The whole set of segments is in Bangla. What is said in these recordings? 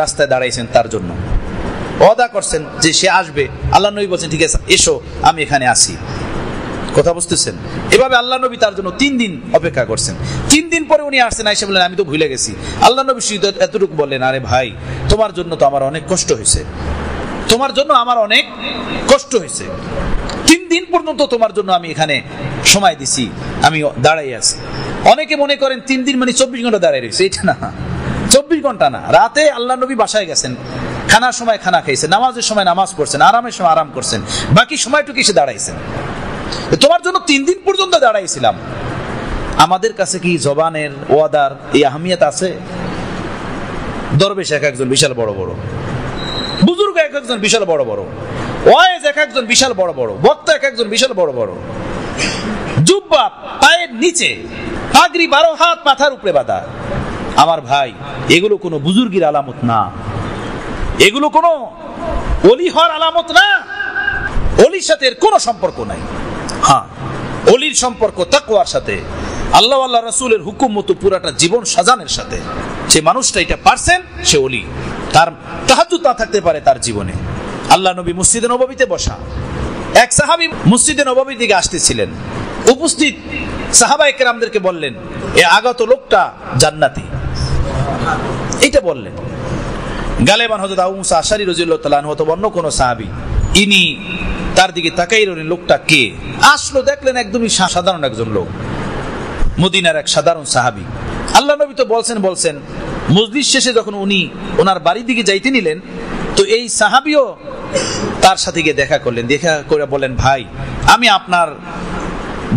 রাস্তায় দাঁড়াইছেন তার জন্য, ওয়াদা করছেন যে সে আসবে। আল্লাহ নবী বলছেন ঠিক আছে এসো, আমি এখানে আসি। কথা বুঝতেছেন? এভাবে আল্লাহ নবী তার জন্য 3 দিন অপেক্ষা করছেন। 3 দিন পরে উনি আসছেন, আয়েশা বললেন আমি তো ভুলে গেছি। আল্লাহ নবী শুধু এতটুকু বললেন, আরে ভাই তোমার জন্য তো আমার অনেক কষ্ট হয়েছে, তোমার জন্য আমার অনেক কষ্ট হয়েছে। 3 দিন পর্যন্ত তোমার জন্য আমি এখানে সময় দিছি, আমি দাঁড়াই আছি। অনেকে মনে করেন 3 দিন মানে 24 ঘন্টা দাঁড়াই রয়েছে, এটা না। 24 ঘন্টা না, রাতে আল্লাহ নবী বাসায় গেছেন, খানার সময় খানা খাইছেন, নামাজের সময় নামাজ পড়ছেন, আরামের সময় আরাম করছেন, বাকি সময়টুকু এসে দাঁড়াইছেন। তোমার জন্য 3 দিন পর্যন্ত দাঁড়াইছিলাম। আমাদের কাছে কি জবানের ওয়াদার এই আহমিয়ত আছে? দরবেশ এক একজন বিশাল বড় বড়, বুজুর্গ এক একজন বিশাল বড় বড়, ওয়াইজ এক একজন বিশাল বড় বড়, বক্তা এক একজন বিশাল বড় বড়, জুব্বা পায়ের নিচে, পাগড়ি 12 হাত মাথার উপরে বাঁধা। আমার ভাই এগুলো কোনো বুজুর্গির আলামত না, এগুলো কোনো ওলি হওয়ার আলামত না। ওলির সাথে এর কোনো সম্পর্ক নাই। হ্যাঁ, ওলির সম্পর্ক তাকওয়ার সাথে, আল্লাহ আল্লাহ রাসূলের হুকুম মতো পুরাটা জীবন সাজানোর সাথে। যে মানুষটা এটা পারছেন সে ওলি। তার তাহাজ্জুদ না থাকতে পারে তার জীবনে। আল্লাহ নবী মসজিদে নববীতে বসা, এক সাহাবী মসজিদে নববীর দিকে আসতেছিলেন, উপস্থিত সাহাবায়ে কেরামদেরকে বললেন এ আগত লোকটা জান্নাতি, এটা বললেন। গালেবান হযরত আবু মুসা আশআরী রাদিয়াল্লাহু তাআলা আনহু অথবা অন্য কোন সাহাবী, ইনি তার দিকে তাকাই রইলেন, লোকটা কে? আসলো, দেখলেন একদমই সাধারণ একজন লোক, মদিনার এক সাধারণ সাহাবী। আল্লাহ নবী তো বলছেন মজলিস শেষে যখন উনি ওনার বাড়ির দিকে যাইতে নিলেন, তো এই সাহাবীও তার সাথে গিয়ে দেখা করলেন। দেখা করে বলেন, ভাই আমি আপনার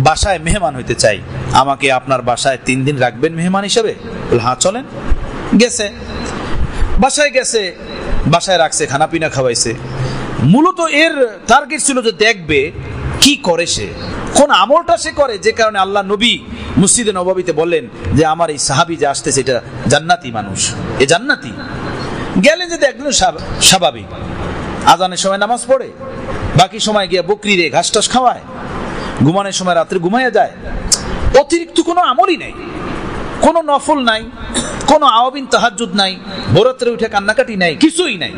বাসায় মেহমান হইতে চাই, আমাকে আপনার বাসায় 3 দিন রাখবেন মেহমান হিসেবে? বলে হ্যাঁ চলেন। গেছে, বাসায় গেছে, বাসায় রাখছে, খানা পিনা খাওয়াইছে। মূলত এর টার্গেট ছিল যে দেখবে কি করে সে, কোন আমলটা সে করে, যে কারণে আল্লাহ নবী মসজিদে নববীতে বললেন যে আমার এই সাহাবী যে আসতেছে এটা জান্নাতি মানুষ, এ জান্নাতি। গেলেন যে দেখলেন স্বাভাবিক, আজানের সময় নামাজ পড়ে, বাকি সময় গিয়ে বকরি রে ঘাস টাস খাওয়ায়, ঘুমানোর সময় রাত্রে ঘুমাইয়া যায়, অতিরিক্ত কোনো আমলই নেই, কোনো নফল নাই, কোনো আওয়াবিন তাহাজ্জুদ নাই, ভোরাত্রে উঠে কান্নাকাটি নাই, কিছুই নাই।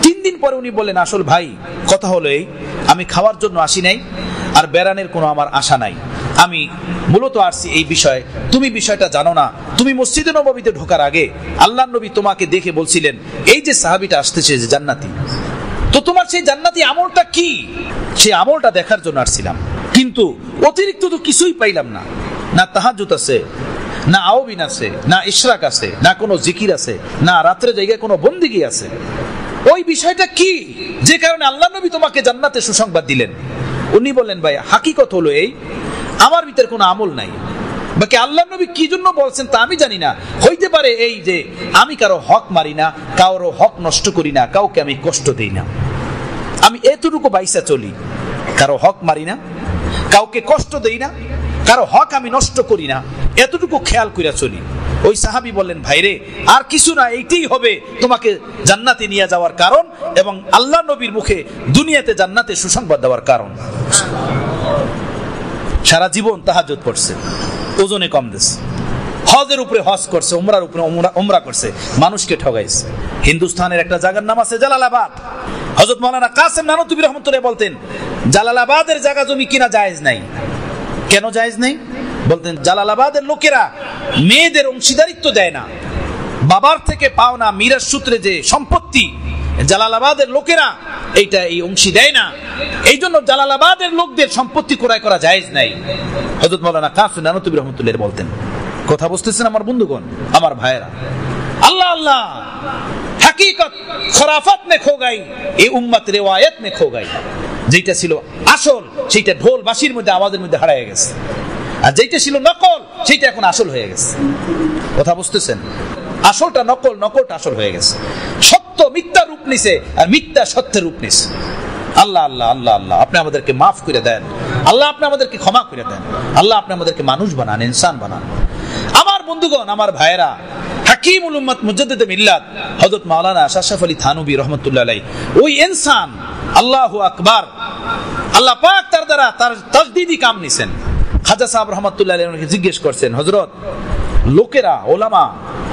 3 দিন পরে উনি বললেন, আসল ভাই কথা হলো এই, আমি খাওয়ার জন্য আসি নাই, আর বেড়ানের কোনো আমার আশা নাই, আমি মূলত আসছি এই বিষয়ে, তুমি বিষয়টা জানো না। তুমি মসজিদে নববীতে ঢোকার আগে আল্লাহর নবী তোমাকে দেখে বলছিলেন এই যে সাহাবীটা আসতেছে যে জান্নাতি, তো তোমার সেই জান্নাতি আমলটা কি? সেই আমলটা দেখার জন্য আসছিলাম, কিন্তু অতিরিক্ত তো কিছুই পাইলাম না, না তাহাজ্জুদ আছে, না আওয়াবিন আছে, না ইশরাক আছে, না কোনো জিকির আছে, না রাত্রে জায়গায় কোনো বন্দিগি আছে। ওই বিষয়টা কি যে কারণে আল্লাহ নবী তোমাকে জান্নাতে সুসংবাদ দিলেন? উনি বললেন, ভাই হাকিকত হলো এই, আমার ভিতরে কোনো আমল নাই, বাকি আল্লাহ নবী কি জন্য বলছেন তা আমি জানি না। হইতে পারে এই যে আমি কারো হক মারি না, কারো হক নষ্ট করি না, কাউকে আমি কষ্ট দেই না, আমি এতটুকু বাইসা চলি, কারো হক মারি না, কাউকে কষ্ট দেই না, কারো হক আমি নষ্ট করি না, এতটুকু খেয়াল কইরা চলি। ওই সাহাবী বললেন, ভাইরে আর কিছু না, এইটাই হবে তোমাকে জান্নাতে নিয়ে যাওয়ার কারণ এবং আল্লাহ নবীর মুখে দুনিয়াতে জান্নাতে সুসংবাদ দেওয়ার কারণ। সারা জীবন তাহাজ্জুদ পড়ছে, ওজনে কম দিছে, হজের উপরে হজ করছে, উমরার উপরে উমরা করছে, মানুষকে ঠগাইছে। হিন্দুস্তানের একটা জায়গার নাম আছে জালালাবাদ। হযরত মাওলানা কাসেম নানতুবি রহমাতুল্লাহ বলতেন, জালালাবাদের জায়গা জমি কিনা জায়েজ নাই। কেন জায়েজ নাই? বলতেন জালালাবাদের লোকেরা মেয়েদের অংশীদারিত্ব দেয় না, বাবার থেকে পাওনা মিরাস সূত্রে যে সম্পত্তি জালালাবাদের লোকেরা এইটা এই অংশী দেয় না, এই জন্য জালালাবাদের লোকদের সম্পত্তি ক্রয় করা জায়েজ নাই। হযরত মাওলানা কাসেম নানতুবি রহমাতুল্লাহ বলতেন। কথা বুঝতেছেন আমার বন্ধুগণ, আমার ভাইয়েরা? अल्लाह अल्लाह हकीकत खराफत में खो गई, ये उम्मत रिवायत में खो गई। যেটা ছিল আসল সেটা ঢোল বাঁশির মধ্যে আওয়াজের মধ্যে হারিয়ে গেছে, আর যেটা ছিল নকল সেটা এখন আসল হয়ে গেছে। কথা বুঝতেছেন? আসলটা নকল, নকলটা আসল হয়ে গেছে। সত্য মিথ্যা রূপ নিছে আর মিথ্যা সত্যের রূপ নিছে। আল্লাহ আল্লাহ আল্লাহ আল্লাহ আপনি আমাদেরকে মাফ করে দেন, আল্লাহ আপনি আমাদেরকে ক্ষমা করে দেন, আল্লাহ আপনি আমাদেরকে মানুষ বানান, ইনসান বানান। আমার বন্ধুগণ, আমার ভাইয়েরা, হাকিমুল উম্মত মুজাদ্দিদে মিল্লাত হযরত মাওলানা আশরাফ আলী থানভী রাহমাতুল্লাহ আলাইহি ওই ইনসান, আল্লাহু আকবার, আল্লাহ পাক তার দ্বারা তার তাজদীদি কাম নিছেন। খাজা সাহেব রাহমাতুল্লাহ আলাইহি জিজ্ঞেস করছেন, হযরত লোকেরা, ওলামা,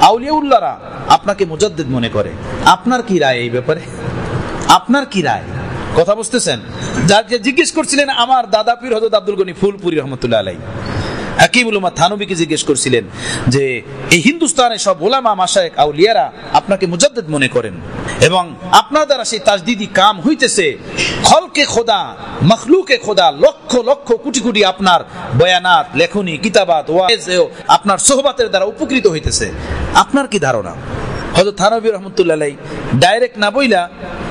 আউলিয়াউল্লাহরা আপনাকে মুজাদ্দিদ মনে করে। আপনার কি রায় এই ব্যাপারে? আপনার কি রায়? কথা বুঝতেছেন? যাকে জিজ্ঞেস করছিলেন আমার দাদা পীর হযরত আব্দুল গনি ফুলপুরি রহমতুল্লাহ আলাইহি, হাকিমুল উম্মাহ থানবীকে জিজ্ঞেস করছিলেন যে এই হিন্দুস্তানের সব ওলামা, মাশায়েখ, আউলিয়ারা আপনাকে মুজাদ্দিদ মনে করেন এবং আপনার দ্বারা সেই তাজদিদি কাম হইতেছে। খলকে খোদা, মখলুকে খোদা, লক্ষ লক্ষ কোটি কোটি আপনার বয়ানাত, লেখনী, কিতাবাত, ওয়াজ, আপনার সোহবাতের দ্বারা উপকৃত হইতেছে। আপনার কি ধারণা? হযরত থানবী রহমতুল্লাহ আলাইহি ডাইরেক্ট না বইলা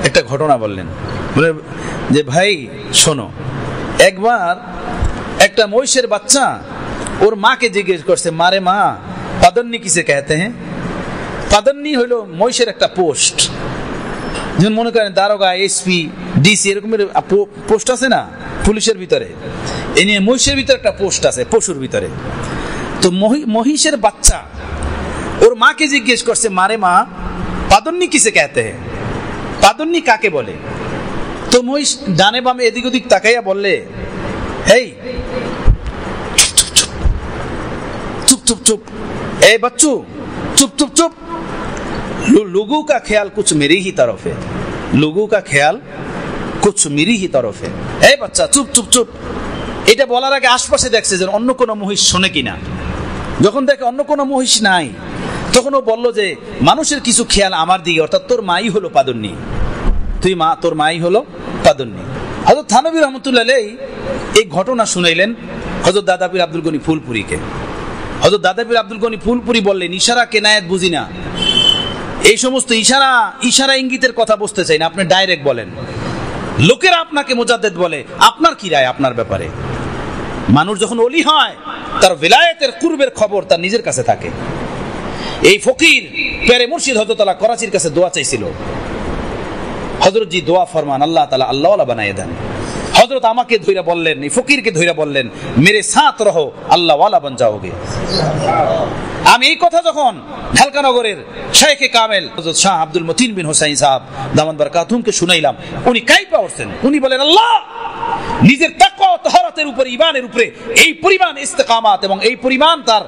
একটা ঘটনা বললেন, বলে যে ভাই শোনো, একবার একটা মহিষের বাচ্চা ওর মাকে জিজ্ঞেস করছে, মারে মা পাদন্নি কিসে कहते हैं? পাদন্নি হলো মহিষের একটা পোস্ট, যেমন মনে করেন দারোগা, এসপি, ডিসি এরকমের পোস্ট আছে না পুলিশের ভিতরে, এ নিয়ে মহিষের ভিতরে একটা পোস্ট আছে পশুর ভিতরে। তো মহিষের বাচ্চা ওর মাকে জিজ্ঞেস করছে, মারে মা পাদন্নি কিসে कहते हैं? পাদন্নি কাকে বলে? তো মহিষ ডানে বামে এদিক ওদিক তাকাইয়া বললে, এই चुप चुप चुप, ए बच्चू चुप चुप चुप, लोगों का ख्याल कुछ मेरी ही तरफ है, लोगों का ख्याल कुछ मेरी ही तरफ है, ए बच्चा चुप चुप चुप। এটা বলার আগে আশপাশে দেখছে যে অন্য কোনো মহিষ শোনে কিনা। যখন দেখে অন্য কোনো মহিষ নাই, তখন ও বলল যে মানুষের কিছু খেয়াল আমার দিকে, অর্থাৎ তোর মাই হলো পাদন্নি, তোর মাই হলো পাদন্নি। হযরত থানবী রহমতুল্লাহ আলাইহি এই ঘটনা শুনাইলেন হযরত দাদা পীর আব্দুল গনি ফুলপুরিকে। হযরত দাদা পীর আব্দুল গনি ফুলপুরি বললেন, ইশারা কেনায়েত বুঝি না, এই সমস্ত ইশারা ইঙ্গিতের কথা বুঝতে চাই না, আপনি ডাইরেক্ট বলেন। লোকেরা আপনাকে মুজাদ্দিদ বলে, আপনার কি রায় আপনার ব্যাপারে? মানুষ যখন ওলি হয় তার ভিলায়েতের কুরবের খবর তার নিজের কাছে থাকে। এই ফকির পেরে মুর্শিদ হযরত আলা করাচির কাছে দোয়া চাইছিল, হযরত জি দোয়া ফরমান, আল্লাহ তাআলা আল্লাহ ওয়ালা বানায়ে দেন। হযরত আমাকে ধইরা বললেন, এই ফকিরকে ধইরা বললেন, মেরে সাথ রহো আল্লাহ ওয়ালা বন যাওগে। আমি এই কথা যখন ঢালকানগরের শাইখে কামেল হযরত শাহ আব্দুল মতিন বিন হোসাইন সাহেব দামান বারাকাতুহুমকে শুনাইলাম, উনি কাইপা উঠছেন। উনি বলেন, আল্লাহ নিজের তাকওয়া ও তাহারাতের উপরে, ঈমানের উপরে এই পরিমাণ ইস্তেকামাত এবং এই পরিমাণ তার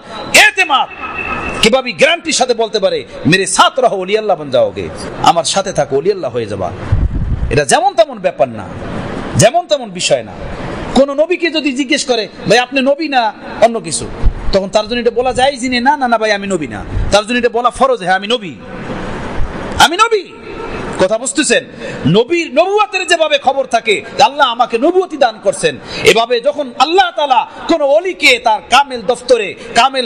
ইতিমাদ কিভাবে গ্যারান্টির সাথে বলতে পারে, মেরে সাথ রহো ওলি আল্লাহ বন যাওগে, আমার সাথে থাকো ওলি আল্লাহ হয়ে যাবা। এটা যেমন তেমন ব্যাপার না, যেমন তেমন বিষয় না। কোন নবীকে যদি জিজ্ঞেস করে, ভাই আপনি নবী না অন্য কিছু, তখন তার জন্য এটা বলা যায় যে না না না ভাই আমি নবী না, তার জন্য এটা বলা ফরজ, হ্যাঁ আমি নবী, আমি নবী। কথা বুঝতেছেন? নবীর নবুয়তের যেভাবে খবর থাকে, আল্লাহ আমাকে নবুয়তি দান করছেন, এভাবে যখন আল্লাহ তাআলা কোন ওলিকে তার কামেল দফতরে, কামেল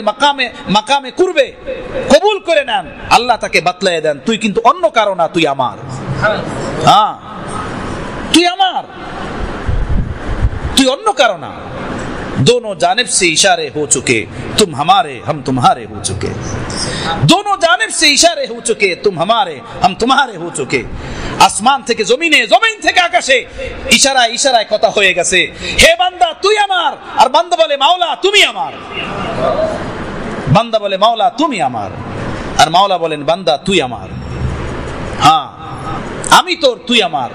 মাকামে কুরবে কবুল করে নেন, আল্লাহ তাকে বাতলায় দেন, তুই কিন্তু অন্য কারো না, তুই আমার। হ্যাঁ তুই আমার, তুই অন্য কারো না। दोनों जानिब से इशारे हो चुके, तुम हमारे हम तुम्हारे हो चुके, दोनों जानिब से इशारे हो चुके, तुम हमारे हम तुम्हारे हो चुके। আসমান থেকে জমিনে, জমিন থেকে আকাশে ইশারায় ইশারায় কথা হয়ে গেছে, হে বান্দা তুই আমার, আর বান্দা বলে মাওলা তুমি আমার, বান্দা বলে মাওলা তুমি আমার, আর মাওলা বলেন বান্দা তুই আমার। হ্যাঁ আমি তোর, তুই আমার।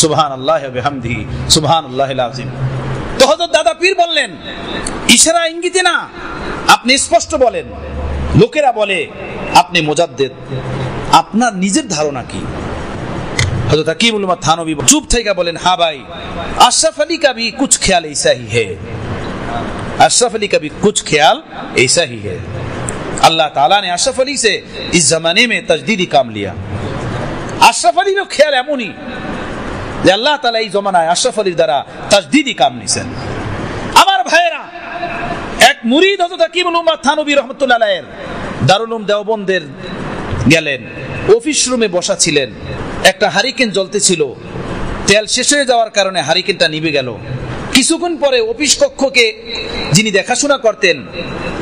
সুবহানাল্লাহি ওয়া বিহামদিহি, সুবহানাল্লাহিল আযীম। তো হযরত দাদা পীর বললেন, ইশারা ইঙ্গিতে না, আপনি স্পষ্ট বলেন। লোকেরা বলে আপনি মুজাদ্দিদ, আপনার নিজের ধারণা কি? হযরত হাকিমুল উম্মাহ থানবী চুপ থেকে বলেন, হ্যাঁ ভাই, আশরাফ আলী का भी कुछ ख्याल ऐसा ही है, अशरफ अली का भी कुछ ख्याल ऐसा ही है। अल्लाह ताला ने अशरफ अली से इस जमाने में तजदीदी काम लिया। अशरफ अली का ख्याल एमनই যে আল্লাহ তাআলা এই জমানায় আশরাফ আলীর দ্বারা তাজদীদি কাম নিছেন। আমার ভাইরা, এক মুরিদ হযরত হাকিমুল উম্মাহ থানবী রাহমাতুল্লাহ আলাইহির দারুল উলুম দেওবন্দের গেলেন, অফিস রুমে বসা ছিলেন, একটা হারিকেন জ্বলতেছিল, তেল শেষ হয়ে যাওয়ার কারণে হারিকেনটা নিভে গেল। কিছুক্ষণ পরে অফিস কক্ষকে যিনি দেখাশোনা করতেন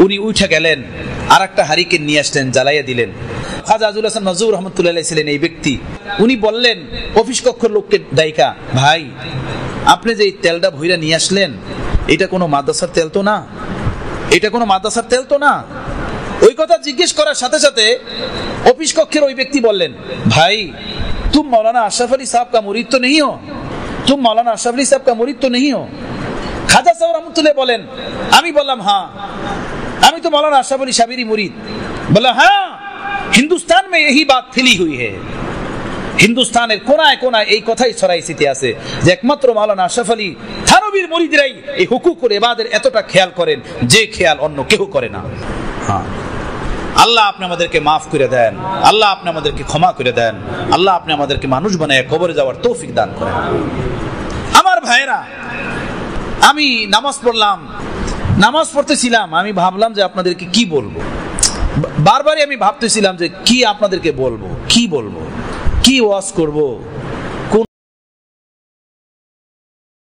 উনি উঠে গেলেন, আর একটা হারিকেন নিয়ে আসলেন, জ্বালাইয়া দিলেন। খাজা আজুল হাসান নজরুল রহমতুল্লাহ আলাইহি ছিলেন এই ব্যক্তি। উনি বললেন অফিস কক্ষের লোককে ডাইকা, ভাই আপনি যে তেলটা ভইরা নিয়ে আসলেন, এটা কোনো মাদ্রাসার তেল তো না, এটা কোনো মাদ্রাসার তেল তো না। ওই কথা জিজ্ঞেস করার সাথে সাথে অফিস কক্ষের ওই ব্যক্তি বললেন, ভাই तुम मौलाना अशरफ अली साहब का मुरीद तो नहीं हो, तुम मौलाना अशरफ अली साहब का मुरीद तो नहीं हो। খাজা সাহেব রহমতুল্লাহ বলেন, আমি বললাম হ্যাঁ। আমি তো मौलाना अशरफ अली शाबिरी मुरीद। बोला हाँ, हिंदुस्तान में यही बात फैली हुई है। হিন্দুস্তানের কোনায় কোনায় এই কথাই ছড়াইছিতে আছে যে একমাত্র মাওলানা আশরাফ আলী থানবীর মুরিদরাই এই হুকুকুল ইবাদের এতটা খেয়াল করেন যে খেয়াল অন্য কেউ করে না। হ্যাঁ, আল্লাহ আপনি আমাদেরকে মাফ করে দেন, আল্লাহ আপনি আমাদেরকে ক্ষমা করে দেন, আল্লাহ আপনি আমাদেরকে মানুষ বানায় কবরে যাওয়ার তৌফিক দান করেন। আমার ভাইরা, আমি নামাজ পড়লাম, নামাজ পড়তেছিলাম, আমি ভাবলাম যে আপনাদেরকে কি বলবো। বারবারই আমি ভাবতেছিলাম যে কি আপনাদেরকে বলবো, কি বলবো, কি ওয়াজ করব।